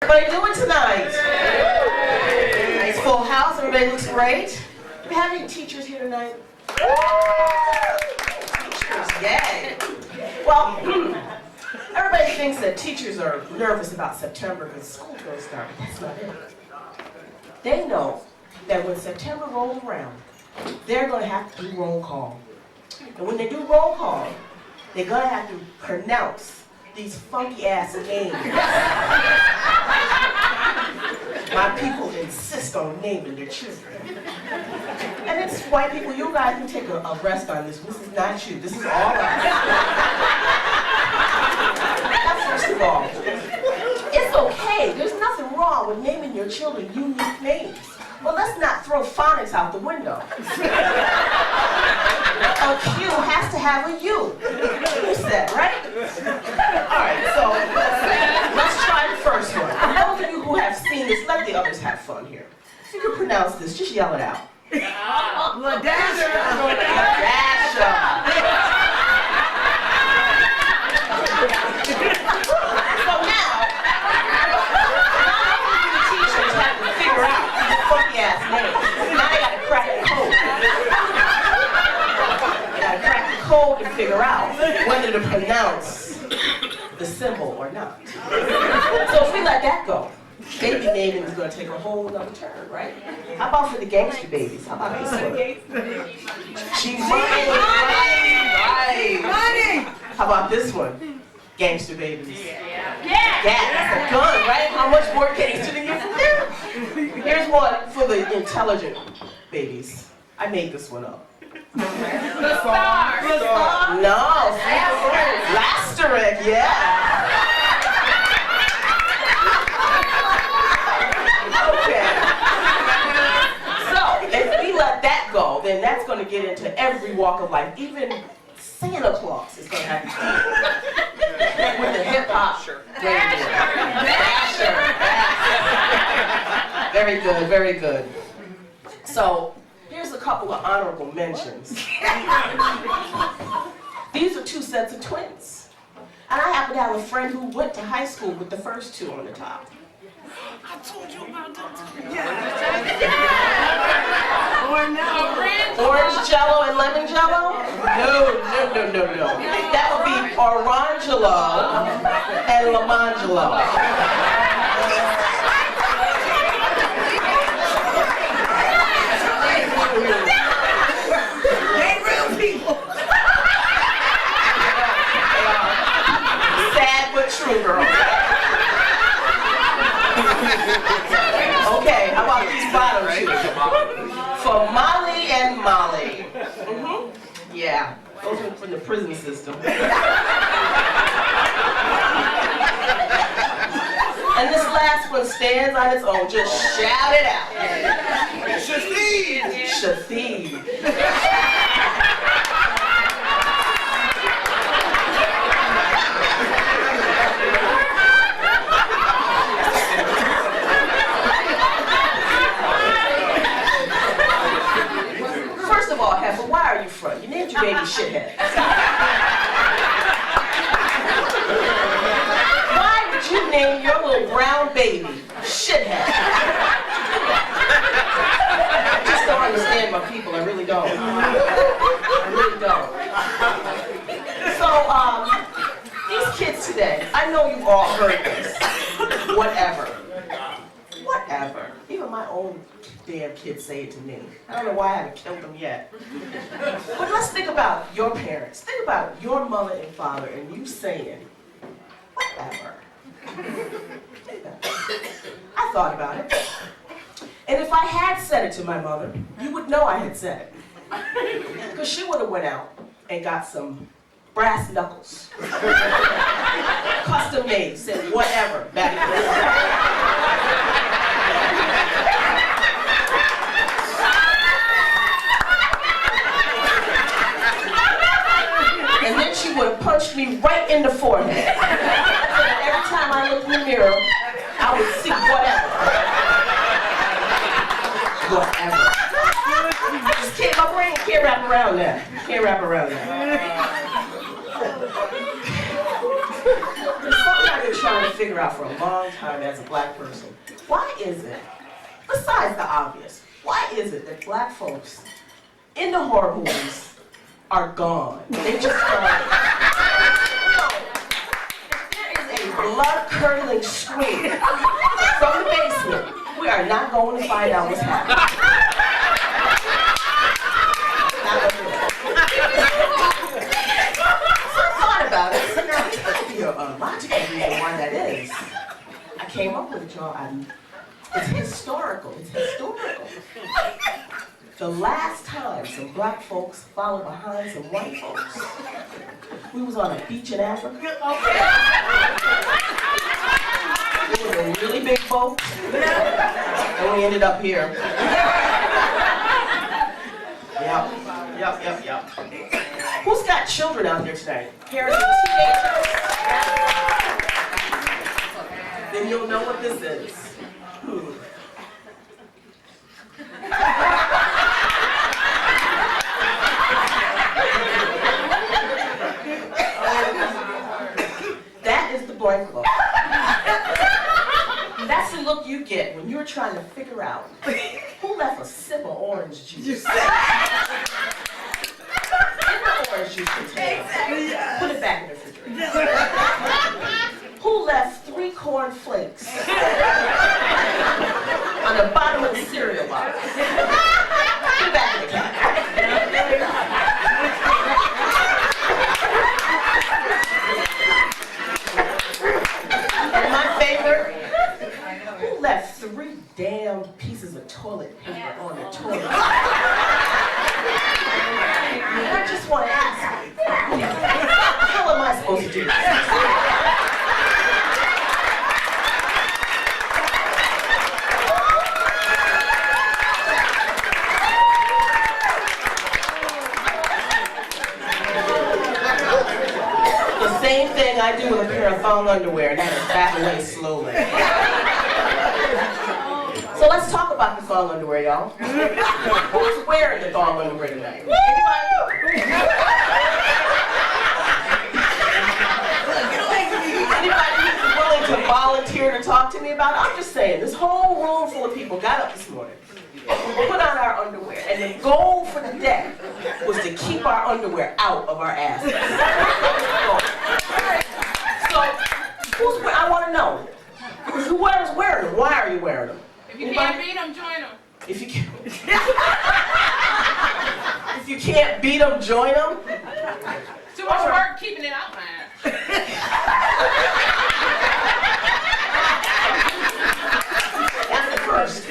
What are you doing tonight? Nice full house. Everybody looks great. Do we have any teachers here tonight? Teachers, yay. Well, everybody thinks that teachers are nervous about September because school's going to start. That's not it. They know that when September rolls around, they're going to have to do roll call. And when they do roll call, they're going to have to pronounce these funky-ass names. My people insist on naming their children. And it's white people, you guys can take a rest on this. This is not you. This is all of us. Now, first of all, it's okay. There's nothing wrong with naming your children unique names. Well, let's not throw phonics out the window. A Q has to have a U. You said, right? All right, so let's try the first one. For those of you who have seen this, let the others have fun here. If you can pronounce this, just yell it out. LaDasha. LaDasha. So now, the teachers have to figure out these funky ass names. Now they got to crack the code. They got to crack the code to figure out whether to pronounce the symbol or not. So if we let that go, baby naming is going to take a whole other turn, right? How about for the gangster babies? How about this one? G-Money! Right! How about this one? Gangster babies. Yeah, that's a gun, right? How much more gangster than you from there? Here's one for the intelligent babies. I made this one up. The Star. No, Lasteric, yeah. Okay. So, if we let that go, then that's going to get into every walk of life. Even Santa Claus is going to have to deal with the hip-hop. Dasher. Very good, very good. So, here's a couple of honorable mentions. These are two sets of twins. And I happen to have a friend who went to high school with the first two on the top. I told you about that. Orange Jello and lemon Jello? No. That would be Orangelo and Lamangelo. They real people. Sad but true, girl. Okay, how about these bottom two? For Molly and Molly. Yeah, those are from the prison system. And this last one stands on its own. Just shout it out. Shatheed. First of all, Heifer, why are you front? You named your baby Shithead. Why would you name your little brown baby Shithead? I just don't understand my people. I really don't. I really don't. So, these kids today, I know you've all heard this. Whatever. Even my own damn kids say it to me. I don't know why I haven't killed them yet. But let's think about your parents. Think about your mother and father and you saying, whatever. I thought about it. And if I had said it to my mother, you would know I had said it. Because she would have went out and got some brass knuckles. Custom made, said whatever back in the day. And then she would have punched me right in the forehead. So that every time I looked in the mirror, I would see whatever. I just can't, my brain can't wrap around that. There's something I've been trying to figure out for a long time as a black person, why is it, besides the obvious, why is it that black folks in the horror movies are gone? They just gone. There is a blood-curdling scream from the basement. We are not going to find out what's happening. Not gonna do it. So I thought about it. So now it's a logical reason why that is. I came up with it, y'all. It's historical. It's historical. The last time some black folks followed behind some white folks, we was on a beach in Africa. It was a really big boat, and we ended up here. Yep. Who's got children out there tonight? Parents of teenagers? Then you'll know what this is. That is the blank look. That's the look you get when you're trying to figure out who left a sip of orange juice. In the orange juice container. Put it back in the refrigerator. Who left 3 corn flakes on the bottom of the cereal box? Put it back in the can. And my favorite, who left 3 damn pieces of toilet paper on the toilet? I just want to ask, how am I supposed to do this? The same thing I do with a pair of thong underwear, and that is back away slowly. So let's talk about the thong underwear, y'all. Who's wearing the thong underwear tonight? Anybody who's willing to volunteer to talk to me about it? I'm just saying, this whole room full of people got up this morning, put on our underwear, and the goal for the day was to keep our underwear out of our asses. So, I want to know, whoever's wearing them, why are you wearing them? If you can't beat them, join them. If you can't beat them, join them. Too much work keeping it out, man. That's the first.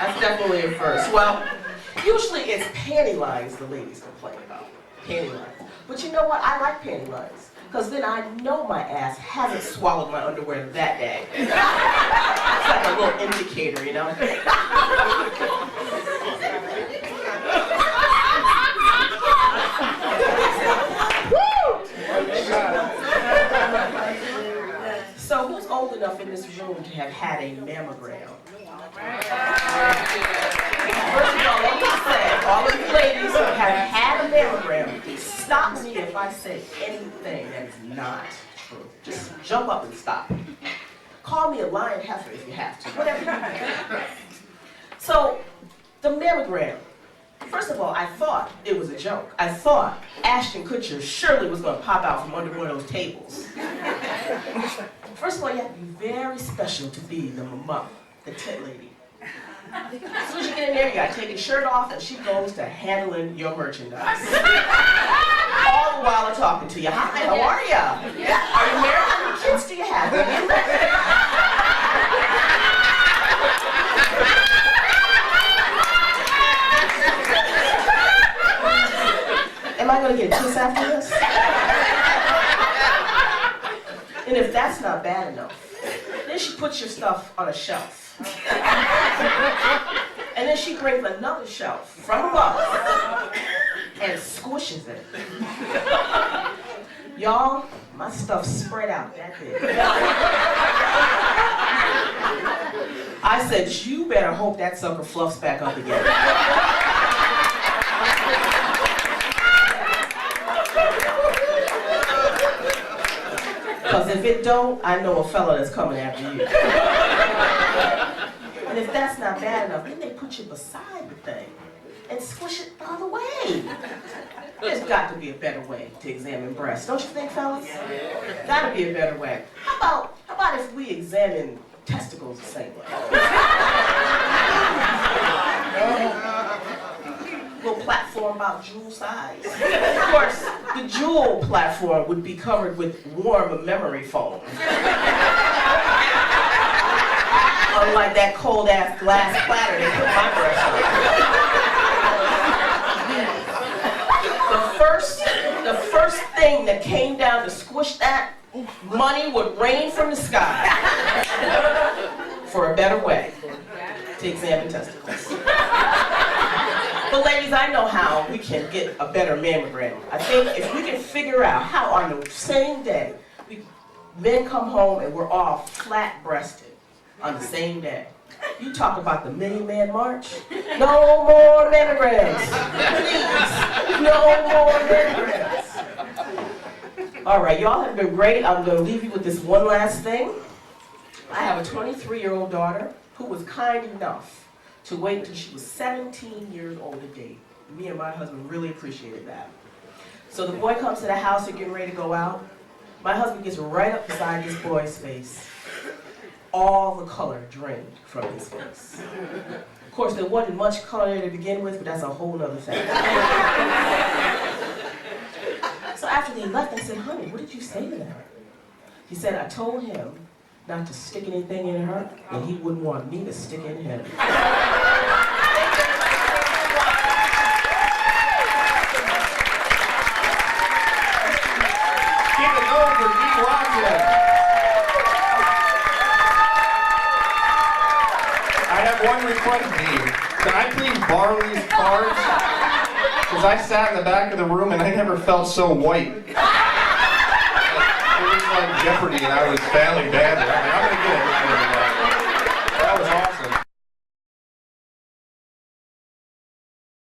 That's definitely a first. Well, usually it's panty lines the ladies complain about. Panty lines. But you know what? I like panty lines. Because then I know my ass hasn't swallowed my underwear that day. It's like a little indicator, you know? So who's old enough in this room to have had a mammogram? First of all, let me say, all of you ladies who have had a mammogram, stop me if I say anything that is not true. Just jump up and stop. Call me a lying heifer if you have to, whatever you do. So, the mammogram. First of all, I thought it was a joke. I thought Ashton Kutcher surely was going to pop out from under one of those tables. First of all, you have to be very special to be the mama, the tit lady. As soon as you get in there, you got to take your shirt off, and she goes to handling your merchandise. All the while I'm talking to you. Hi, how are you? Yeah. Are you married? How many kids do you have? Am I going to get a kiss after this? And if that's not bad enough, then she puts your stuff on a shelf. And then she brings another shelf from above and squishes it. Y'all, my stuff's spread out that big. I said, you better hope that sucker fluffs back up again. it don't, I know a fella that's coming after you. And if that's not bad enough, then they put you beside the thing and squish it the other way. There's got to be a better way to examine breasts, don't you think, fellas? Gotta be a better way. How about if we examine testicles the same way? Little platform about jewel size. Of course, the jewel platform would be covered with warm memory foam. Unlike that cold-ass glass platter they put my breast on. The first thing that came down to squish that, money would rain from the sky for a better way to examine testicles. But ladies, I know how we can get a better mammogram. I think if we can figure out how on the same day, men come home and we're all flat-breasted on the same day. You talk about the Million Man March? No more mammograms. Please, no more mammograms. All right, y'all have been great. I'm going to leave you with this one last thing. I have a 23-year-old daughter who was kind enough to wait until she was 17 years old to date. Me and my husband really appreciated that. So the boy comes to the house and getting ready to go out. My husband gets right up beside this boy's face. All the color drained from his face. Of course, there wasn't much color there to begin with, but that's a whole nother thing. So after they left, I said, honey, what did you say to them? He said, I told him not to stick anything in her, and he wouldn't want me to stick in him. Keep it going for Dean Watson. I have one request, Dean. Can I please borrow these cards? Because I sat in the back of the room and I never felt so white. It was like Jeopardy and I was failing badly. I'm going to get it.